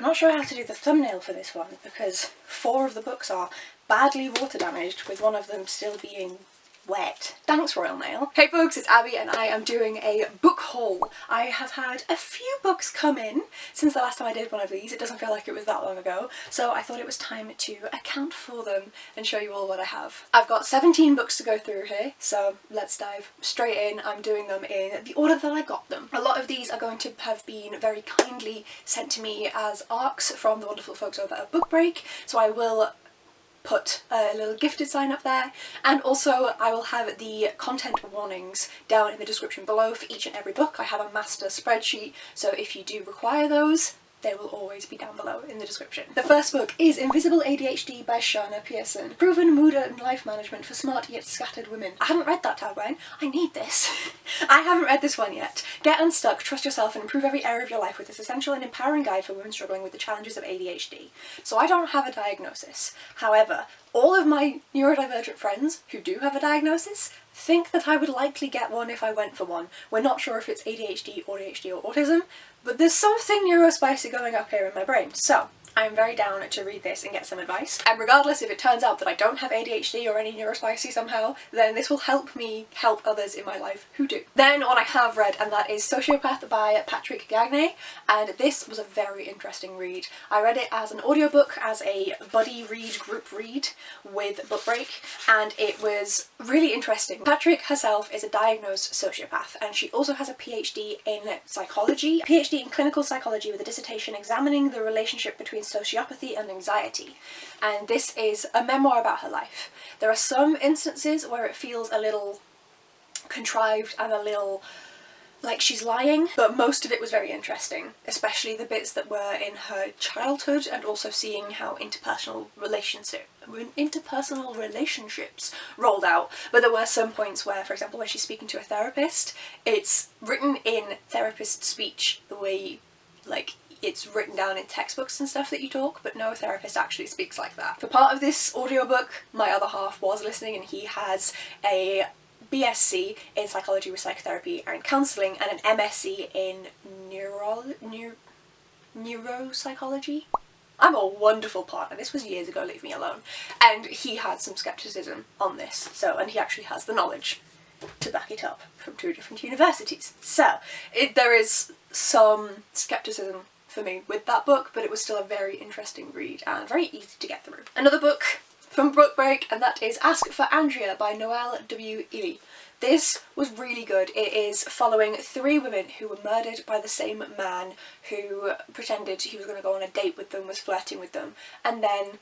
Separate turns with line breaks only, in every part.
not sure how to do the thumbnail for this one because 4 of the books are badly water damaged, with one of them still being wet. Thanks, Royal Mail. Hey folks, it's Abby and I am doing a book haul. I have had a few books come in since the last time I did one of these. It doesn't feel like it was that long ago, so I thought it was time to account for them and show you all what I have. I've got 17 books to go through here, so let's dive straight in. I'm doing them in the order that I got them. A lot of these are going to have been very kindly sent to me as ARCs from the wonderful folks over at Book Break, so I will put a little gifted sign up there, and also I will have the content warnings down in the description below for each and every book. I have a master spreadsheet, so if you do require those, they will always be down below in the description. The first book is Invisible ADHD by Shanna Pearson. Proven mood and life management for smart yet scattered women. I haven't read that tagline. I need this. I haven't read this one yet. Get unstuck, trust yourself and improve every area of your life with this essential and empowering guide for women struggling with the challenges of ADHD. So I don't have a diagnosis. However, all of my neurodivergent friends who do have a diagnosis think that I would likely get one if I went for one. We're not sure if it's ADHD or autism, but there's something neurospicy going up here in my brain, so I'm very down to read this and get some advice. And regardless if it turns out that I don't have ADHD or any neurospicy somehow, then this will help me help others in my life who do. Then what I have read, and that is Sociopath by Patric Gagne, and this was a very interesting read. I read it as an audiobook, as a buddy read, group read with Book Break, and it was really interesting. Patric herself is a diagnosed sociopath, and she also has a PhD in psychology, a PhD in clinical psychology with a dissertation examining the relationship between sociopathy and anxiety, and this is a memoir about her life. There are some instances where it feels a little contrived and a little like she's lying, but most of it was very interesting, especially the bits that were in her childhood and also seeing how interpersonal relationships rolled out. But there were some points where, for example, when she's speaking to a therapist, it's written in therapist speech, the way like it's written down in textbooks and stuff that you talk, but no therapist actually speaks like that. For part of this audiobook, my other half was listening, and he has a BSc in psychology with psychotherapy and counselling and an MSc in neuropsychology. I'm a wonderful partner. This was years ago, leave me alone. And he had some skepticism on this, so, and he actually has the knowledge to back it up from 2 different universities. So there is some skepticism for me with that book, but it was still a very interesting read and very easy to get through. Another book from Book Break, and that is Ask for Andrea by Noelle W. Ihli. This was really good. It is following 3 women who were murdered by the same man who pretended he was going to go on a date with them, was flirting with them, and then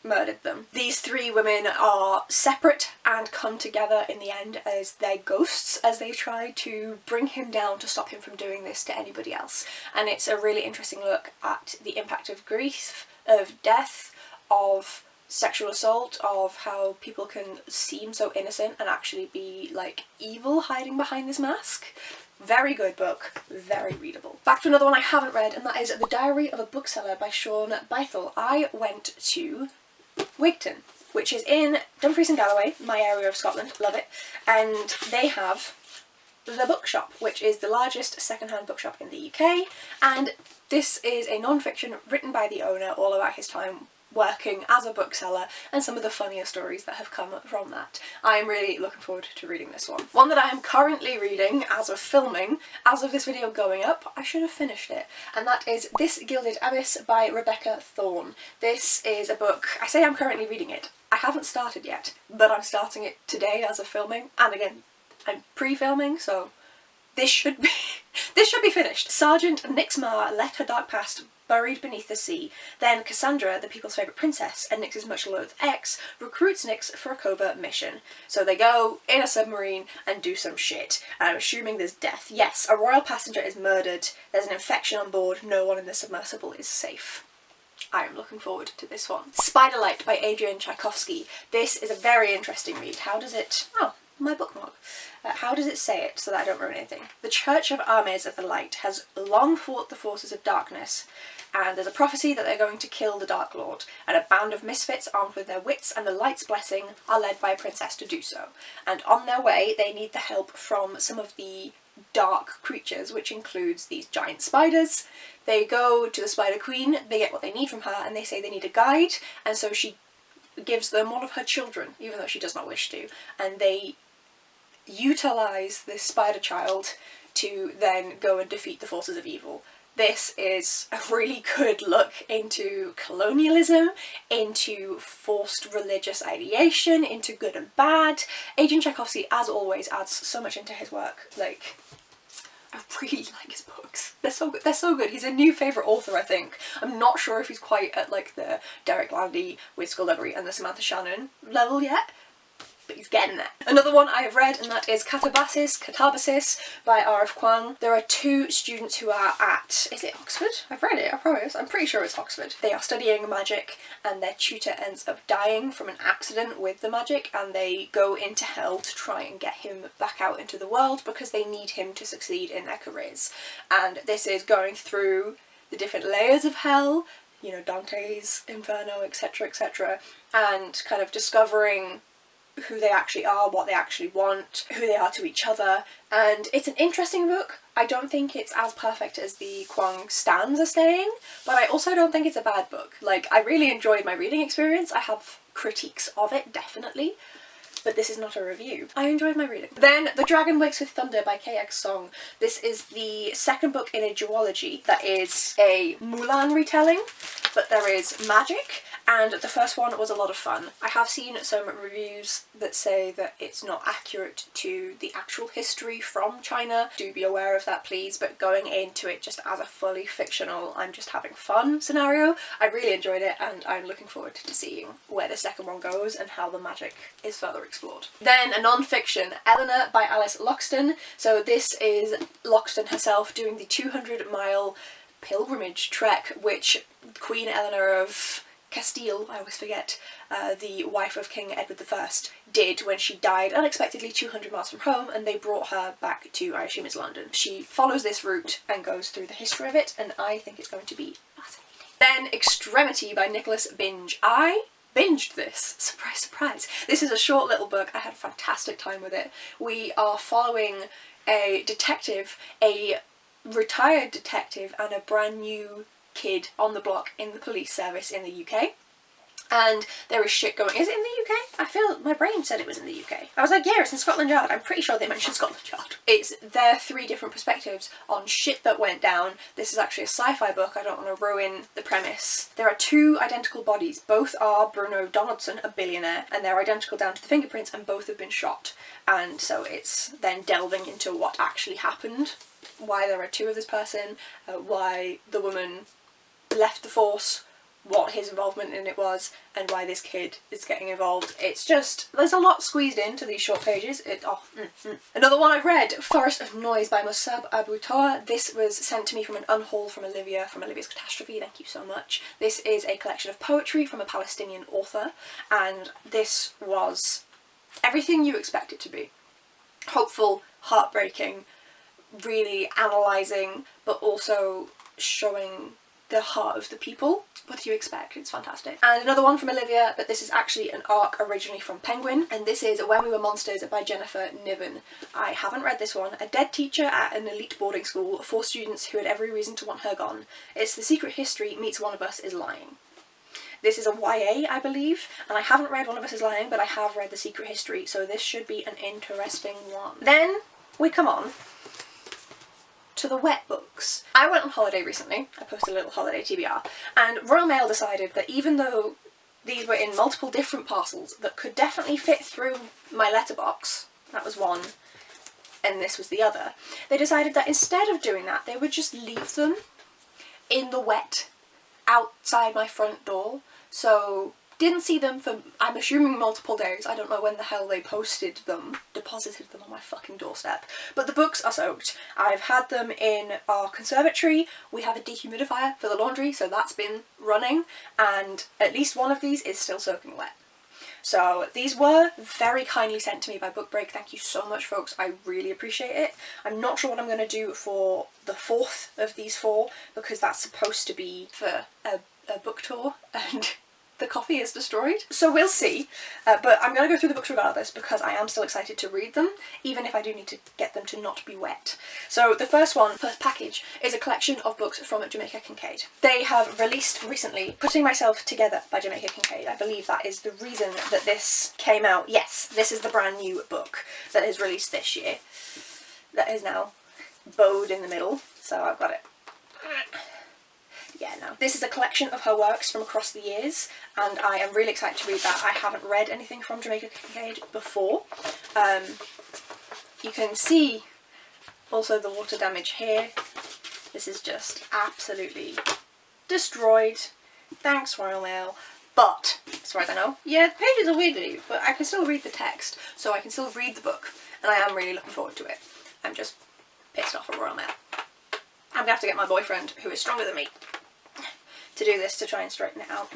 murdered them. These 3 women are separate and come together in the end as their ghosts as they try to bring him down to stop him from doing this to anybody else. And it's a really interesting look at the impact of grief, of death, of sexual assault, of how people can seem so innocent and actually be like evil hiding behind this mask. Very good book, very readable. Back to another one I haven't read, and that is The Diary of a Bookseller by Shaun Bythell. I went to Wigton, which is in Dumfries and Galloway, my area of Scotland, love it, and they have The Bookshop, which is the largest second-hand bookshop in the UK, and this is a non-fiction written by the owner all about his time working as a bookseller and some of the funnier stories that have come from that. I'm really looking forward to reading this one. One that I am currently reading as of filming, as of this video going up, I should have finished it, and that is This Gilded Abyss by Rebecca Thorne. This is a book, I say I'm currently reading it, I haven't started yet, but I'm starting it today as of filming, and again, I'm pre-filming, so this should be finished. Sergeant Nixmar left her dark past buried beneath the sea. Then Cassandra, the people's favourite princess and Nix's much-loathed ex, recruits Nix for a covert mission. So they go in a submarine and do some shit. And I'm assuming there's death. Yes, a royal passenger is murdered, there's an infection on board, no one in the submersible is safe. I am looking forward to this one. Spiderlight by Adrian Tchaikovsky. This is a very interesting read. How does it... oh, my bookmark. How does it say it so that I don't ruin anything? The Church of Armies of the Light has long fought the forces of darkness, and there's a prophecy that they're going to kill the Dark Lord, and a band of misfits armed with their wits and the light's blessing are led by a princess to do so. And on their way, they need the help from some of the dark creatures, which includes these giant spiders. They go to the Spider Queen, they get what they need from her, and they say they need a guide, and so she gives them one of her children, even though she does not wish to, and they utilise this spider child to then go and defeat the forces of evil. This is a really good look into colonialism, into forced religious ideation, into good and bad. Adrian Tchaikovsky, as always, adds so much into his work. Like, I really like his books. They're so good. They're so good. He's a new favourite author, I think. I'm not sure if he's quite at like the Derek Landy with Skullduggery and the Samantha Shannon level yet, but he's getting there. Another one I have read, and that is Katabasis by R.F. Kuang. There are two students who are at, is it Oxford? I've read it, I promise. I'm pretty sure it's Oxford. They are studying magic, and their tutor ends up dying from an accident with the magic, and they go into hell to try and get him back out into the world because they need him to succeed in their careers. And this is going through the different layers of hell, you know, Dante's Inferno, etc, etc, and kind of discovering who they actually are, what they actually want, who they are to each other, and it's an interesting book. I don't think it's as perfect as the Kuang stands are saying, but I also don't think it's a bad book. Like, I really enjoyed my reading experience. I have critiques of it, definitely, but this is not a review. I enjoyed my reading. Then The Dragon Wakes with Thunder by KX Song. This is the second book in a duology that is a Mulan retelling, but there is magic, and the first one was a lot of fun. I have seen some reviews that say that it's not accurate to the actual history from China. Do be aware of that, please, but going into it just as a fully fictional, I'm just having fun scenario, I really enjoyed it, and I'm looking forward to seeing where the second one goes and how the magic is further explored. Then a non-fiction, Eleanor by Alice Loxton. So this is Loxton herself doing the 200-mile pilgrimage trek which Queen Eleanor of Castile, I always forget, the wife of King Edward I, did when she died unexpectedly 200 miles from home, and they brought her back to, I assume it's London. She follows this route and goes through the history of it, and I think it's going to be fascinating. Then Extremity by Nicholas Binge. I binged this. Surprise, surprise. This is a short little book. I had a fantastic time with it. We are following a detective, a retired detective, and a brand new kid on the block in the police service in the UK, and there is shit going. Is it in the UK? I feel my brain said it was in the UK. I was like, yeah, it's in Scotland Yard. I'm pretty sure they mentioned Scotland Yard. It's their three different perspectives on shit that went down. This is actually a sci-fi book. I don't want to ruin the premise. There are two identical bodies. Both are Bruno Donaldson, a billionaire, and they're identical down to the fingerprints, and both have been shot. And so it's then delving into what actually happened, why there are two of this person, why the woman left the force, what his involvement in it was, and why this kid is getting involved. It's just, there's a lot squeezed into these short pages. Another one I've read, Forest of Noise by Mosad Abu Toha. This was sent to me from an unhaul from Olivia, from Olivia's Catastrophe, thank you so much. This is a collection of poetry from a Palestinian author, and this was everything you expect it to be. Hopeful, heartbreaking, really analysing, but also showing the heart of the people. What do you expect? It's fantastic. And another one from Olivia, but this is actually an arc originally from Penguin, and this is When We Were Monsters by Jennifer Niven. I haven't read this one. A dead teacher at an elite boarding school, 4 students who had every reason to want her gone. It's the secret history meets One of Us is Lying. This is a YA, I believe, and I haven't read One of Us is Lying, but I have read The Secret History, so this should be an interesting one. Then we come on to the wet books. I went on holiday recently. I posted a little holiday TBR, and Royal Mail decided that even though these were in multiple different parcels that could definitely fit through my letterbox, that was one, and this was the other, they decided that instead of doing that, they would just leave them in the wet outside my front door. So didn't see them for, I'm assuming, multiple days. I don't know when the hell they posted them, deposited them on my fucking doorstep. But the books are soaked. I've had them in our conservatory. We have a dehumidifier for the laundry, so that's been running, and at least one of these is still soaking wet. So these were very kindly sent to me by Book Break. Thank you so much, folks. I really appreciate it. I'm not sure what I'm going to do for the 4th of these 4, because that's supposed to be for a book tour, and the coffee is destroyed. So we'll see, but I'm going to go through the books regardless because I am still excited to read them, even if I do need to get them to not be wet. So the first package, is a collection of books from Jamaica Kincaid. They have released recently Putting Myself Together by Jamaica Kincaid. I believe that is the reason that this came out. Yes, this is the brand new book that is released this year. That is now bowed in the middle, so I've got it. Yeah, no. This is a collection of her works from across the years, and I am really excited to read that. I haven't read anything from Jamaica Kincaid before. You can see also the water damage here. This is just absolutely destroyed. Thanks, Royal Mail. But, as far as I know, yeah, the pages are wiggly, but I can still read the text, so I can still read the book, and I am really looking forward to it. I'm just pissed off at Royal Mail. I'm gonna have to get my boyfriend, who is stronger than me, to do this to try and straighten it out.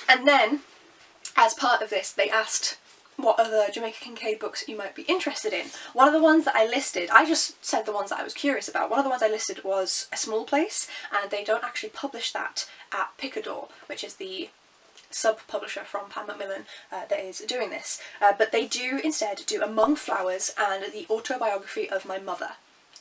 And then, as part of this, they asked what other Jamaica Kincaid books you might be interested in. One of the ones that I listed, I just said the ones that I was curious about. One of the ones I listed was A Small Place, and they don't actually publish that at Picador, which is the sub-publisher from Pan Macmillan that is doing this. But they do instead do Among Flowers and The Autobiography of My Mother.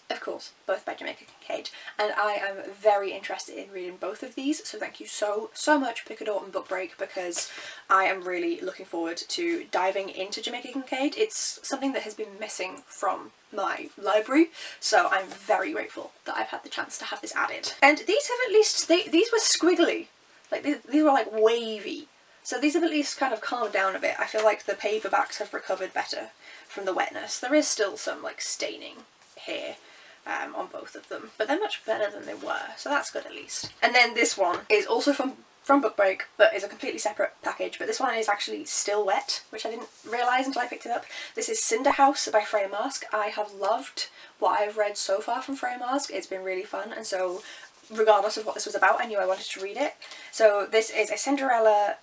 Of course, both by Jamaica Kincaid, and I am very interested in reading both of these, so thank you so much Picador and Book Break, because I am really looking forward to diving into Jamaica Kincaid. It's something that has been missing from my library, so I'm very grateful that I've had the chance to have this added. And these have at least, these were squiggly, like these were like wavy, so these have at least kind of calmed down a bit. I feel like the paperbacks have recovered better from the wetness. There is still some like staining here on both of them, but they're much better than they were, so that's good at least. And then this one is also from Book Break, but is a completely separate package, but this one is actually still wet, which I didn't realise until I picked it up. This is Cinder House by Freya Marske. I have loved what I've read so far from Freya Marske. It's been really fun, and so regardless of what this was about, I knew I wanted to read it. So this is a Cinderella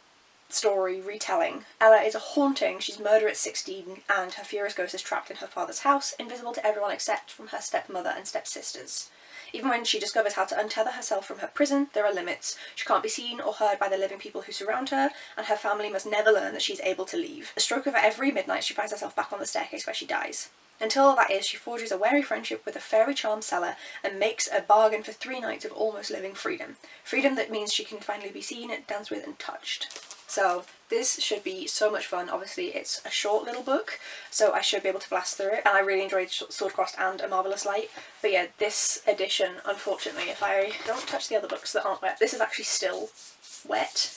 story retelling. Ella is a haunting. She's murdered at 16, and her furious ghost is trapped in her father's house, invisible to everyone except from her stepmother and stepsisters. Even when she discovers how to untether herself from her prison, there are limits. She can't be seen or heard by the living people who surround her, and her family must never learn that she's able to leave. A stroke of every midnight, she finds herself back on the staircase where she dies. Until that is, she forges a wary friendship with a fairy charm seller and makes a bargain for 3 nights of almost living freedom. Freedom that means she can finally be seen, danced with, and touched. So this should be so much fun. Obviously it's a short little book, so I should be able to blast through it, and I really enjoyed Swordcrossed and A Marvellous Light. But yeah, this edition, unfortunately, if I don't touch the other books that aren't wet, this is actually still wet.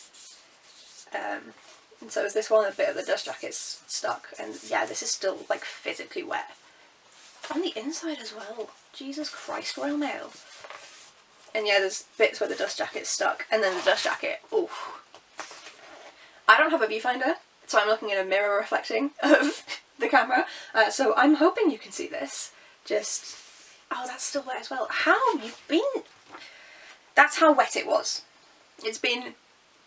And so is this one. A bit of the dust jacket's stuck, and yeah, this is still like physically wet. On the inside as well. Jesus Christ, Royal Mail. And yeah, there's bits where the dust jacket's stuck, and then the dust jacket, oof. I don't have a viewfinder, so I'm looking at a mirror reflecting of the camera, so I'm hoping you can see this. Just, oh, that's still wet as well. How have you been? That's how wet it was. It's been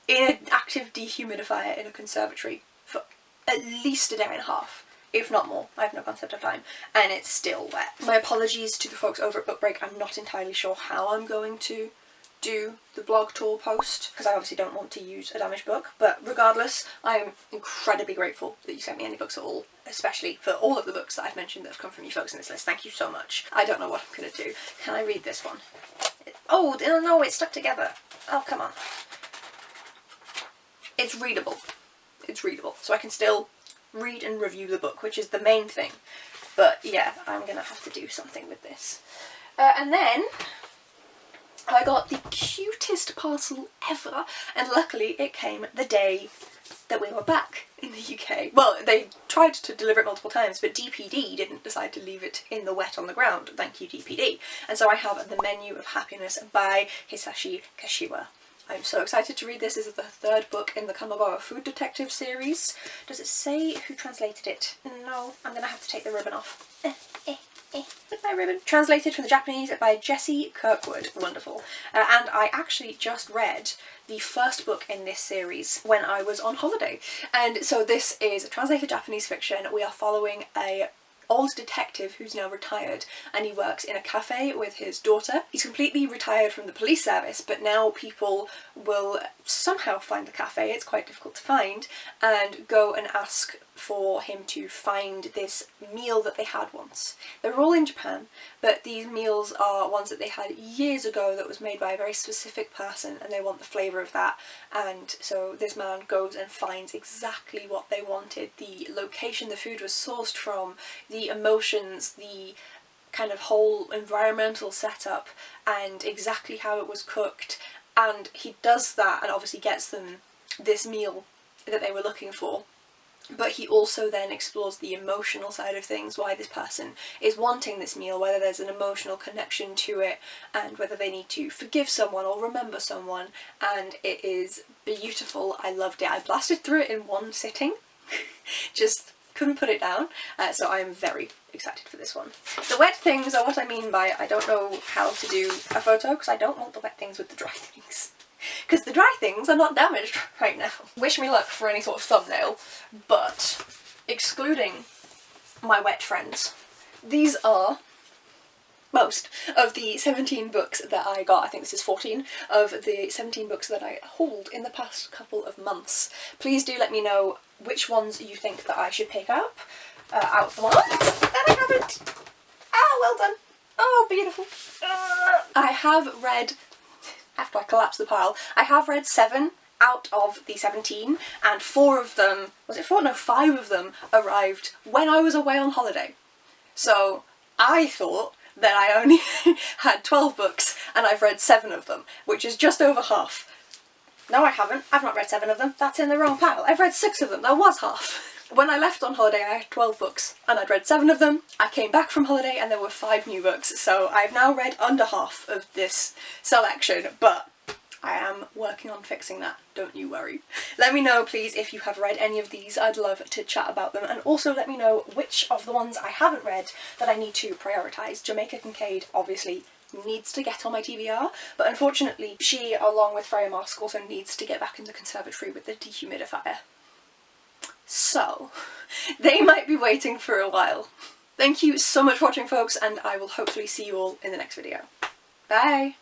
in an active dehumidifier in a conservatory for at least a day and a half, if not more. I have no concept of time, and it's still wet. My apologies to the folks over at Book Break. I'm not entirely sure how I'm going to do the blog tour post, because I obviously don't want to use a damaged book, but regardless, I'm incredibly grateful that you sent me any books at all, especially for all of the books that I've mentioned that have come from you folks in this list. Thank you so much. I don't know what I'm going to do. Can I read this one? Oh, no, it's stuck together. Oh, come on. It's readable. It's readable, so I can still read and review the book, which is the main thing. But yeah, I'm going to have to do something with this. And then I got the cutest parcel ever, and luckily it came the day that we were back in the UK. Well, they tried to deliver it multiple times, but DPD didn't decide to leave it in the wet on the ground. Thank you, DPD. And so I have The Menu of Happiness by Hisashi Kashiwa. I'm so excited to read this. This is the 3rd book in the Kamagawa Food Detective series. Does it say who translated it? No, I'm going to have to take the ribbon off. Goodbye, ribbon. Translated from the Japanese by Jessie Kirkwood. Wonderful. And I actually just read the 1st book in this series when I was on holiday. And so this is a translated Japanese fiction. We are following a old detective who's now retired, and he works in a cafe with his daughter. He's completely retired from the police service, but now people will somehow find the cafe, it's quite difficult to find, and go and ask for him to find this meal that they had once. They're all in Japan, but these meals are ones that they had years ago that was made by a very specific person, and they want the flavour of that. And so this man goes and finds exactly what they wanted, the location the food was sourced from, the emotions, the kind of whole environmental setup, and exactly how it was cooked. And he does that and obviously gets them this meal that they were looking for. But he also then explores the emotional side of things, why this person is wanting this meal, whether there's an emotional connection to it, and whether they need to forgive someone or remember someone. And it is beautiful. I loved it. I blasted through it in one sitting. Just couldn't put it down. So I am very excited for this one. The wet things are what I mean by I don't know how to do a photo, because I don't want the wet things with the dry things. Because the dry things are not damaged right now. Wish me luck for any sort of thumbnail, but excluding my wet friends, these are most of the 17 books that I got. I think this is 14 of the 17 books that I hauled in the past couple of months. Please do let me know which ones you think that I should pick up out of the ones that I haven't. Ah, well done. Oh, beautiful. I have read, after I collapse the pile, I have read 7 out of the 17, and 4 of them, was it 4? No, 5 of them arrived when I was away on holiday. So I thought that I only had 12 books and I've read 7 of them, which is just over half. No, I haven't. I've not read 7 of them. That's in the wrong pile. I've read 6 of them. That was half. When I left on holiday I had 12 books and I'd read 7 of them. I came back from holiday and there were 5 new books, so I've now read under half of this selection, but I am working on fixing that, don't you worry. Let me know please if you have read any of these. I'd love to chat about them, and also let me know which of the ones I haven't read that I need to prioritise. Jamaica Kincaid obviously needs to get on my TBR, but unfortunately she, along with Freya Marsk, also needs to get back in the conservatory with the dehumidifier. So they might be waiting for a while. Thank you so much for watching folks, and I will hopefully see you all in the next video. Bye!